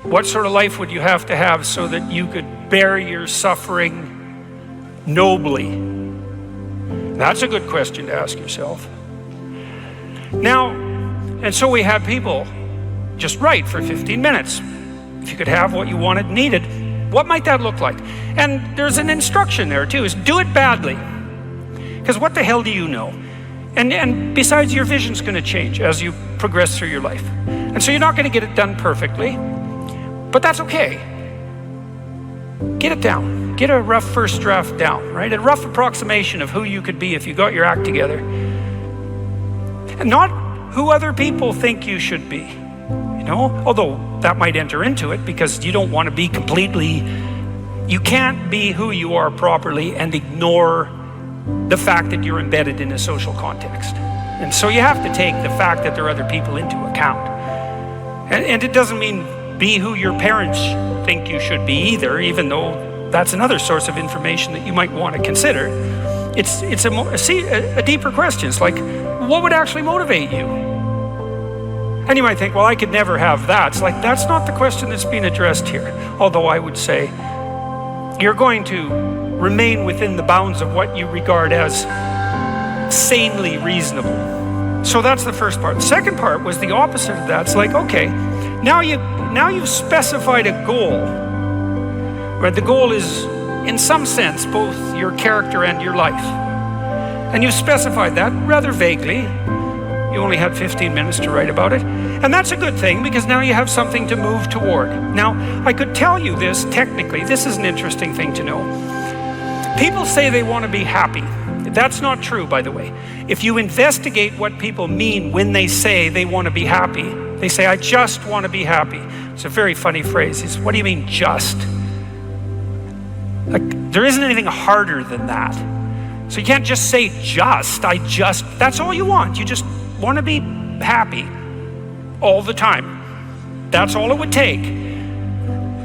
What sort of life would you have to have so that you could bear your suffering nobly? That's a good question to ask yourself. Now, and so we had people just write for 15 minutes. If you could have what you wanted and needed, what might that look like? And there's an instruction there too, is do it badly. Because what the hell do you know? And besides, your vision's going to change as you progress through your life. And so you're not going to get it done perfectly, but that's okay. Get it down. Get a rough first draft down, right? A rough approximation of who you could be if you got your act together. And not who other people think you should be, you know? Although that might enter into it because you don't want to be you can't be who you are properly and ignore the fact that you're embedded in a social context. And so you have to take the fact that there are other people into account. And it doesn't mean be who your parents think you should be either, even though that's another source of information that you might want to consider. It's a deeper question. It's like, what would actually motivate you? And you might think, well, I could never have that. It's like, that's not the question that's being addressed here. Although I would say, you're going to remain within the bounds of what you regard as sanely reasonable. So that's the first part. The second part was the opposite of that. It's like, okay, now you've specified a goal. Right? The goal is, in some sense, both your character and your life. And you've specified that rather vaguely. You only had 15 minutes to write about it. And that's a good thing because now you have something to move toward. Now, I could tell you this technically. This is an interesting thing to know. People say they want to be happy. That's not true, by the way. If you investigate what people mean when they say they want to be happy, they say, I just want to be happy. It's a very funny phrase. It's, what do you mean, just? Like, there isn't anything harder than that. So you can't just say that's all you want. You just want to be happy all the time. That's all it would take.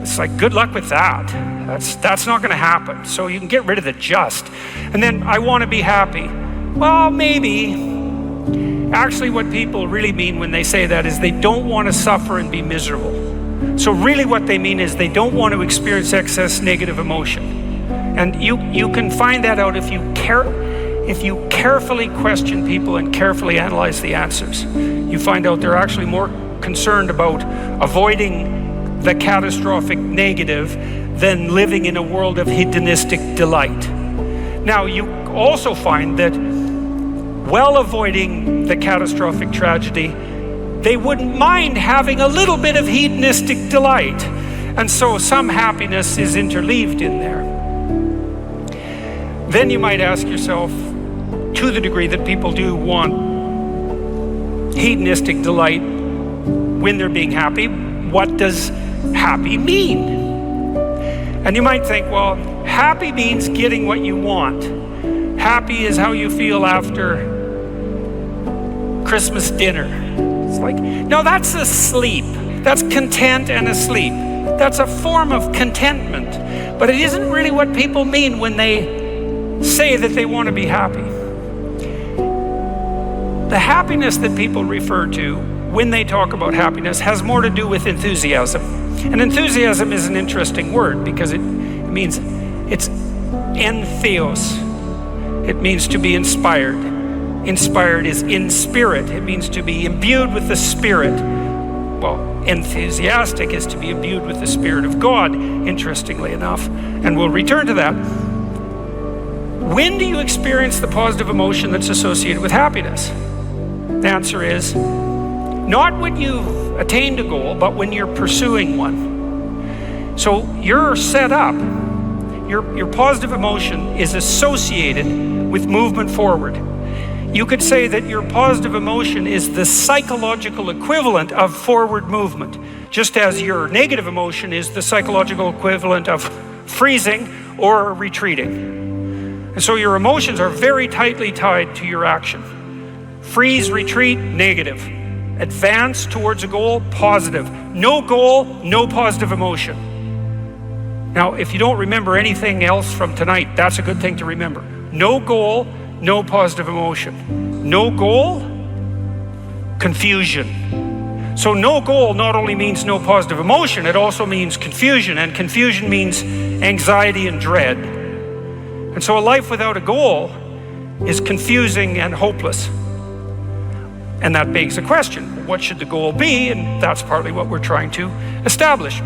It's like, good luck with that. That's not going to happen. So you can get rid of the just. And then, I want to be happy. Well, maybe. Actually, what people really mean when they say that is they don't want to suffer and be miserable. So really what they mean is they don't want to experience excess negative emotion. And you can find that out if you carefully question people and carefully analyze the answers. You find out they're actually more concerned about avoiding the catastrophic negative than living in a world of hedonistic delight. Now, you also find that while avoiding the catastrophic tragedy, they wouldn't mind having a little bit of hedonistic delight. And so some happiness is interleaved in there. Then you might ask yourself, to the degree that people do want hedonistic delight when they're being happy, what does happy mean? And you might think, well, happy means getting what you want. Happy is how you feel after Christmas dinner. It's like, no, that's asleep. That's content and asleep. That's a form of contentment. But it isn't really what people mean when they say that they want to be happy. The happiness that people refer to when they talk about happiness has more to do with enthusiasm. And enthusiasm is an interesting word because it means it's entheos. It means to be inspired. Inspired is in spirit. It means to be imbued with the Spirit. Well, enthusiastic is to be imbued with the Spirit of God, interestingly enough. And we'll return to that. When do you experience the positive emotion that's associated with happiness? The answer is not when you've attained a goal, but when you're pursuing one. So you're set up. Your positive emotion is associated with movement forward. You could say that your positive emotion is the psychological equivalent of forward movement, just as your negative emotion is the psychological equivalent of freezing or retreating. And so your emotions are very tightly tied to your action. Freeze, retreat, negative. Advance towards a goal, positive. No goal, no positive emotion. Now, if you don't remember anything else from tonight, that's a good thing to remember. No goal, no positive emotion. No goal, confusion. So no goal not only means no positive emotion, it also means confusion, and confusion means anxiety and dread. And so a life without a goal is confusing and hopeless. And that begs the question, what should the goal be? And that's partly what we're trying to establish.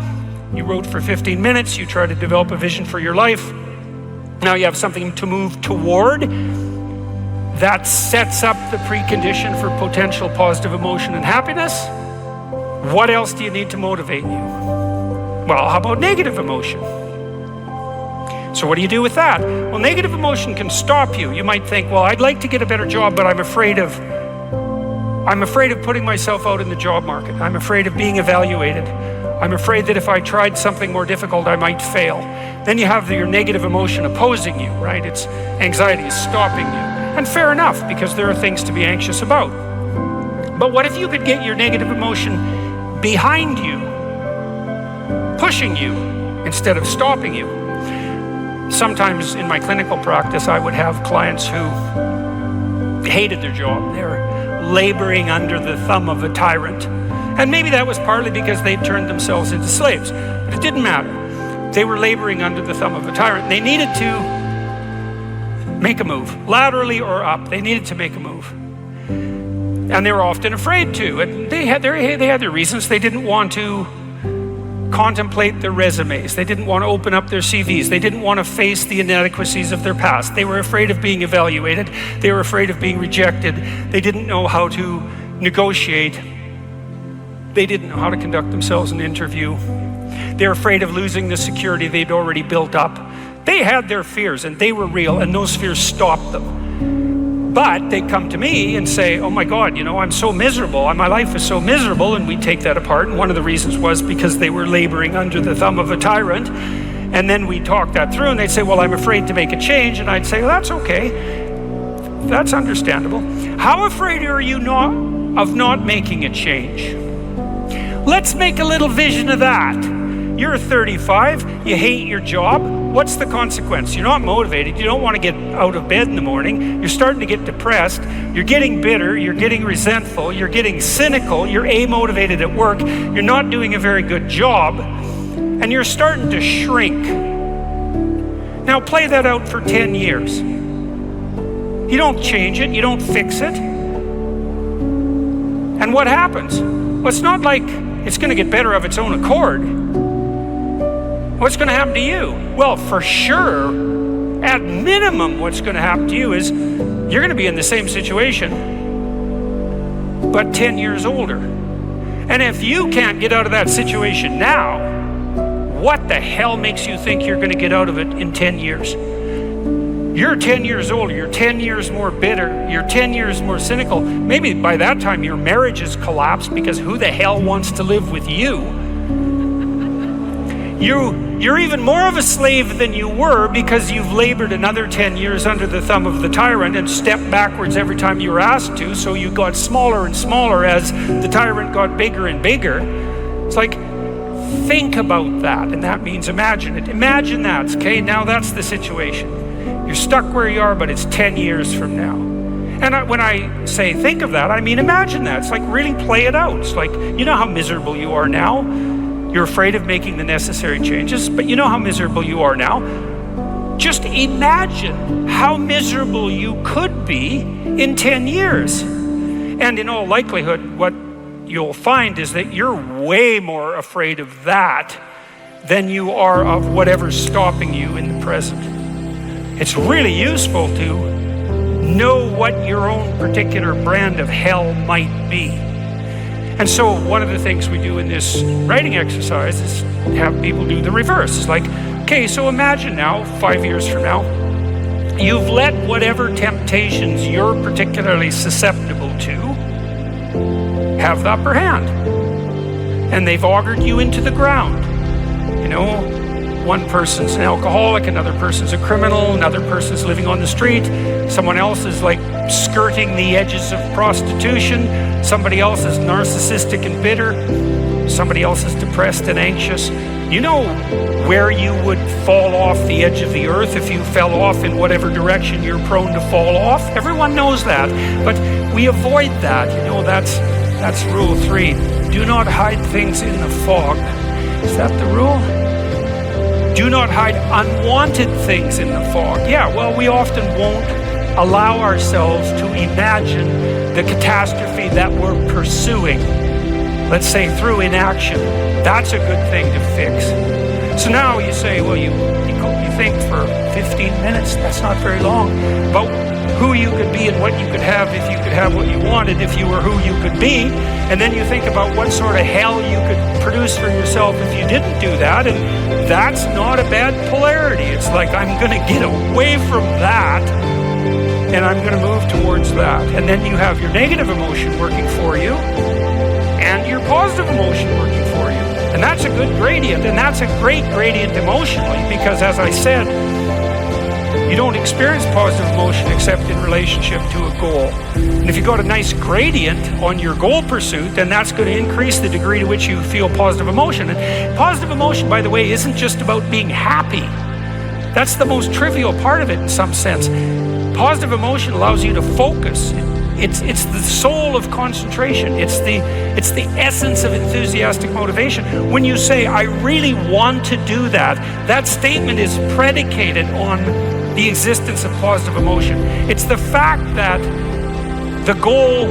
You wrote for 15 minutes, you try to develop a vision for your life. Now you have something to move toward. That sets up the precondition for potential positive emotion and happiness. What else do you need to motivate you? Well, how about negative emotion? So what do you do with that? Well, negative emotion can stop you. You might think, well, I'd like to get a better job, but I'm afraid of putting myself out in the job market. I'm afraid of being evaluated. I'm afraid that if I tried something more difficult, I might fail. Then you have your negative emotion opposing you, right? It's anxiety is stopping you. And fair enough, because there are things to be anxious about. But what if you could get your negative emotion behind you, pushing you instead of stopping you? Sometimes in my clinical practice, I would have clients who hated their job. They're laboring under the thumb of a tyrant. And maybe that was partly because they'd turned themselves into slaves. But it didn't matter. They were laboring under the thumb of a tyrant. They needed to make a move, laterally or up. They needed to make a move. And they were often afraid to. And they had their reasons. They didn't want to contemplate their resumes. They didn't want to open up their CVs. They didn't want to face the inadequacies of their past. They were afraid of being evaluated. They were afraid of being rejected. They didn't know how to negotiate. They didn't know how to conduct themselves in an interview. They were afraid of losing the security they'd already built up. They had their fears, and they were real, and those fears stopped them. But they come to me and say, oh my God, I'm so miserable. My life is so miserable. And we take that apart. And one of the reasons was because they were laboring under the thumb of a tyrant. And then we talk that through, and they'd say, well, I'm afraid to make a change. And I'd say, well, that's okay. That's understandable. How afraid are you of not making a change? Let's make a little vision of that. You're 35, you hate your job. What's the consequence? You're not motivated. You don't want to get out of bed in the morning. You're starting to get depressed. You're getting bitter. You're getting resentful. You're getting cynical. You're amotivated at work. You're not doing a very good job. And you're starting to shrink. Now play that out for 10 years. You don't change it. You don't fix it. And what happens? Well, it's not like it's going to get better of its own accord. What's going to happen to you? Well, for sure, at minimum, what's going to happen to you is you're going to be in the same situation, but 10 years older. And if you can't get out of that situation now, what the hell makes you think you're going to get out of it in 10 years? You're 10 years older, you're 10 years more bitter, you're 10 years more cynical. Maybe by that time your marriage has collapsed because who the hell wants to live with you? You're even more of a slave than you were because you've labored another 10 years under the thumb of the tyrant and stepped backwards every time you were asked to, so you got smaller and smaller as the tyrant got bigger and bigger. It's like, think about that, and that means imagine it. Imagine that, okay? Now that's the situation. You're stuck where you are, but it's 10 years from now. And when I say think of that, I mean imagine that. It's like really play it out. It's like, you know how miserable you are now? You're afraid of making the necessary changes, but you know how miserable you are now. Just imagine how miserable you could be in 10 years. And in all likelihood, what you'll find is that you're way more afraid of that than you are of whatever's stopping you in the present. It's really useful to know what your own particular brand of hell might be. And so one of the things we do in this writing exercise is have people do the reverse. It's like, okay, so imagine now, 5 years from now, you've let whatever temptations you're particularly susceptible to have the upper hand. And they've augured you into the ground. One person's an alcoholic, another person's a criminal, another person's living on the street, someone else is like skirting the edges of prostitution, somebody else is narcissistic and bitter, somebody else is depressed and anxious. You know where you would fall off the edge of the earth if you fell off in whatever direction you're prone to fall off. Everyone knows that, but we avoid that. That's rule 3. do not hide things in the fog. Is that the rule? Do not hide unwanted things in the fog. Yeah, well, we often won't allow ourselves to imagine the catastrophe that we're pursuing, let's say through inaction. That's a good thing to fix. So now you say, well, you think for 15 minutes, that's not very long, about who you could be and what you could have if you could have what you wanted, if you were who you could be. And then you think about what sort of hell you could produce for yourself if you didn't do that. And that's not a bad polarity. It's like, I'm going to get away from that and I'm going to move towards that. And then you have your negative emotion working for you and your positive emotion working for you. And that's a good gradient, and that's a great gradient emotionally, because as I said, you don't experience positive emotion except in relationship to a goal. And if you got a nice gradient on your goal pursuit, then that's going to increase the degree to which you feel positive emotion. And positive emotion, by the way, isn't just about being happy. That's the most trivial part of it in some sense. Positive emotion allows you to focus. It's the soul of concentration. It's the essence of enthusiastic motivation. When you say, I really want to do that, that statement is predicated on the existence of positive emotion. It's the fact that the goal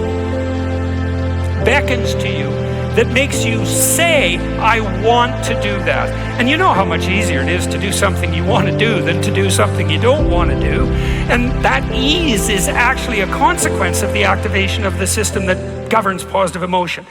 beckons to you that makes you say, I want to do that. And you know how much easier it is to do something you want to do than to do something you don't want to do. And that ease is actually a consequence of the activation of the system that governs positive emotion.